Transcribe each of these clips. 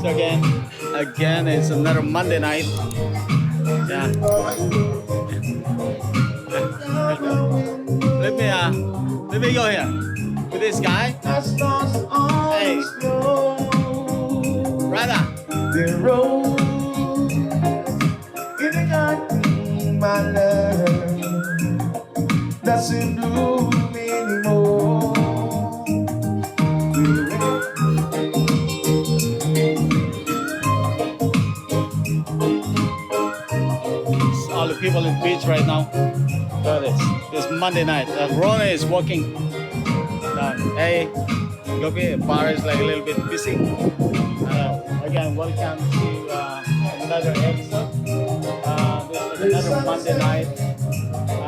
So again, it's another Monday night. Yeah. Let me go here with this guy. Hey, brother. The road in the garden, my love, doesn't bloom anymore. All the people in the beach right now. Look at this. It's Monday night. Rona is walking down. Hey, Gopi, bar is like a little bit busy. Again, welcome to another episode. This is another Monday night.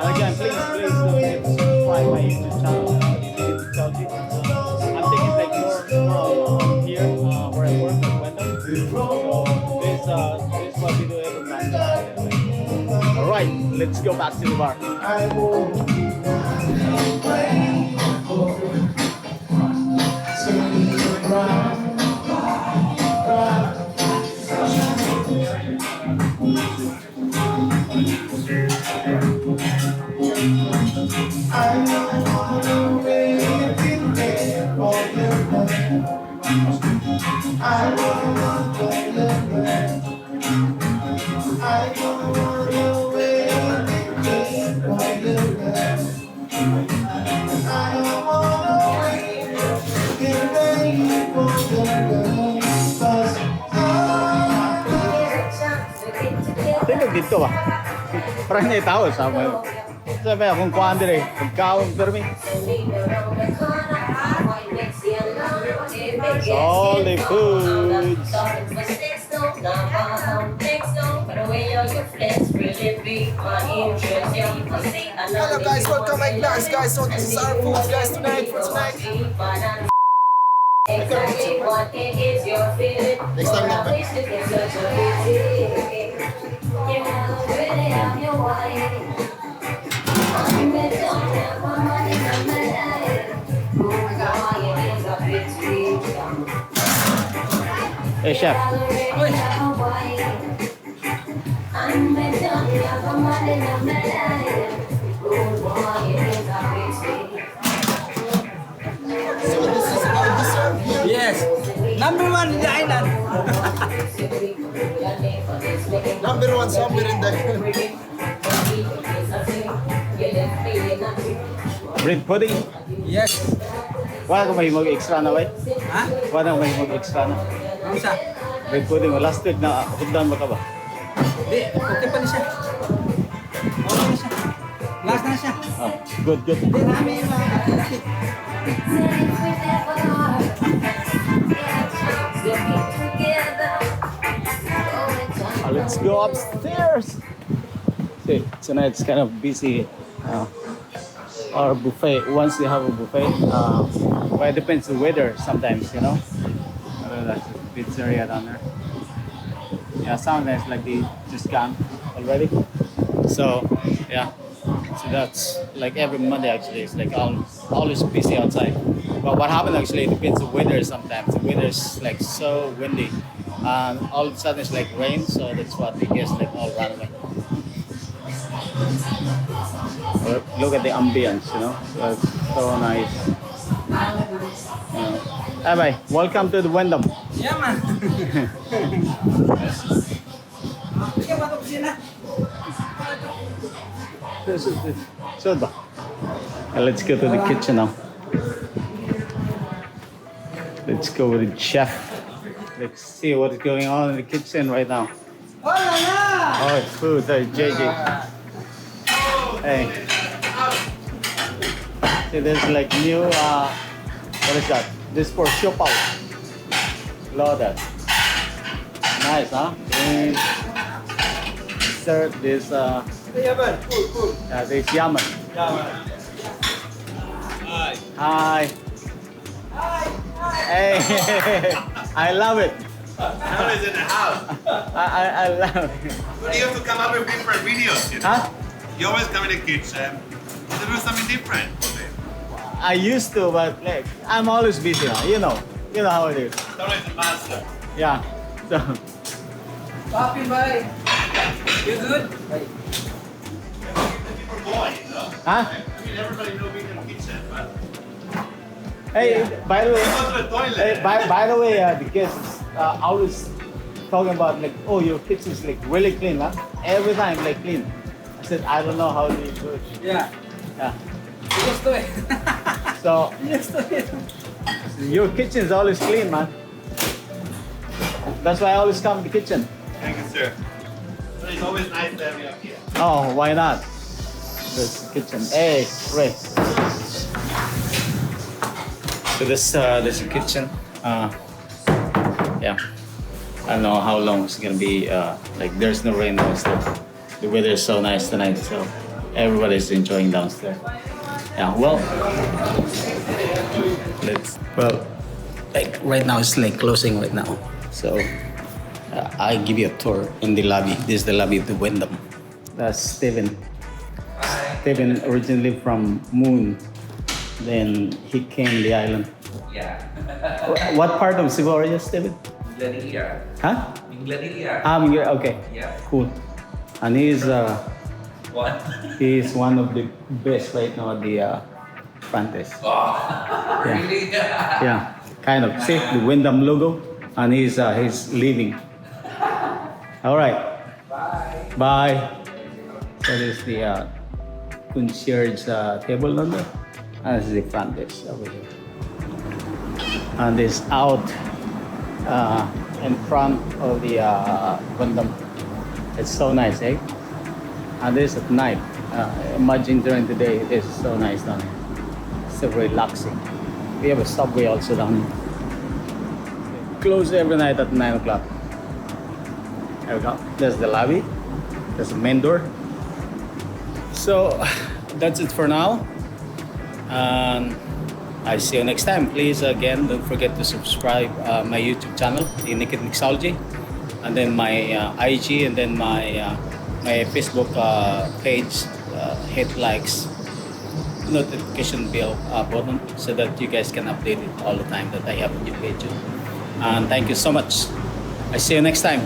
Again, please don't forget to subscribe my YouTube channel, Mixology. I'm thinking like more here where I work at Wyndham. So this is what we do every Monday night. Alright, let's go back to the bar. I won't wait I don't wanna wait in there all your life. I don't wanna wait. I don't wanna wait in there all your life. I don't wanna wait in there all your life. 'Cause Tingnan dito ba? Parang hindi tao sama yun. Sabi akong kuhaan din eh. Pagkawang permi. Solid foods. Hello guys, welcome my class guys. So this is our foods guys tonight for tonight. Next time na pa. Hey chef. So this is our dessert here. Yes, number one in the island. Number one somewhere in the Bread pudding. Yes. Wala ko mahimog extra na ba? Ha? Wala ko mahimog extra na. Ano siya? Bread pudding. Last week na hugdan mo ka ba? Hindi, okay pa na siya. Okay na siya. Last na siya. Oh, good. Hindi namin yung mga Let's go upstairs. See, tonight's kind of busy. Our buffet. Once they have a buffet, well, it depends on the weather. Sometimes, you know. That's a pizzeria down there. Yeah, sometimes like they just gone already. So yeah, so that's like every Monday actually. It's like always busy outside. But what happened actually, it depends on the weather. Sometimes the weather is like so windy. All of a sudden it's like rain, so that's what they guess like all run away. Look at the ambience, you know, so it's so nice. Hey, bye. Welcome to the Wyndham. Yeah, man. Sige, batok sila. So, let's go to the kitchen now. Let's go with the chef. Let's see what is going on in the kitchen right now. Hola na! Oh, it's food. There's JJ. Hey. See, there's like new, what is that? This for siopaw. Love that. Nice, huh? And dessert, this, Yeah, man. Cool. this yaman. Yeah, man. Hi. Hey, I love it. Now is in the house. I love it. But you have to come up with different videos, you know? Huh? You always come in the kitchen to do something different. I used to, but like I'm always busy now. You know how it is. Tony is the master. Yeah. So, Papi, bye. You good? People going, you know? huh? I mean, everybody knows being in the kitchen, but Hey, by the way, go to the toilet. hey, by the way, the guests always talking about like, oh, your kitchen is like really clean, huh? Every time like clean. I said, I don't know how do you do it. Yeah. Yeah. Gusto eh. So Gusto eh. your kitchen is always clean, man. That's why I always come to the kitchen. Thank you, sir. So it's always nice to have you up here. Oh, why not? This kitchen. Hey, Ray. So this is a kitchen. Yeah. I don't know how long it's gonna be. Like there's no rain downstairs. The weather is so nice tonight, so everybody's enjoying downstairs. Yeah. Well, like right now it's like closing right now. So I give you a tour in the lobby. This is the lobby of the Wyndham. That's Steven. Steven originally from Moon. Then he came the island. Yeah. What part of Cebu are you, Steven? Minglanilla. Huh? Minglanilla. Okay. Yeah. Cool. And he's What? he's one of the best right now at the front desk. Oh, really? Yeah, kind of. See the Wyndham logo, and he's leaving. All right. Bye. Bye. So this is the concierge table number, and this is the front desk over here. And this out in front of the Wyndham. It's so nice, eh? And this at night. Imagine during the day, this is so nice down here. So relaxing. We have a subway also down here. Close every night at 9 o'clock. There we go. There's the lobby. There's the main door. So that's it for now. I see you next time. Please again don't forget to subscribe my YouTube channel, the Naked Mixology, and then my IG, and then my Facebook page. Hit likes, notification bell button so that you guys can update it all the time that I have a new page. And thank you so much. I see you next time.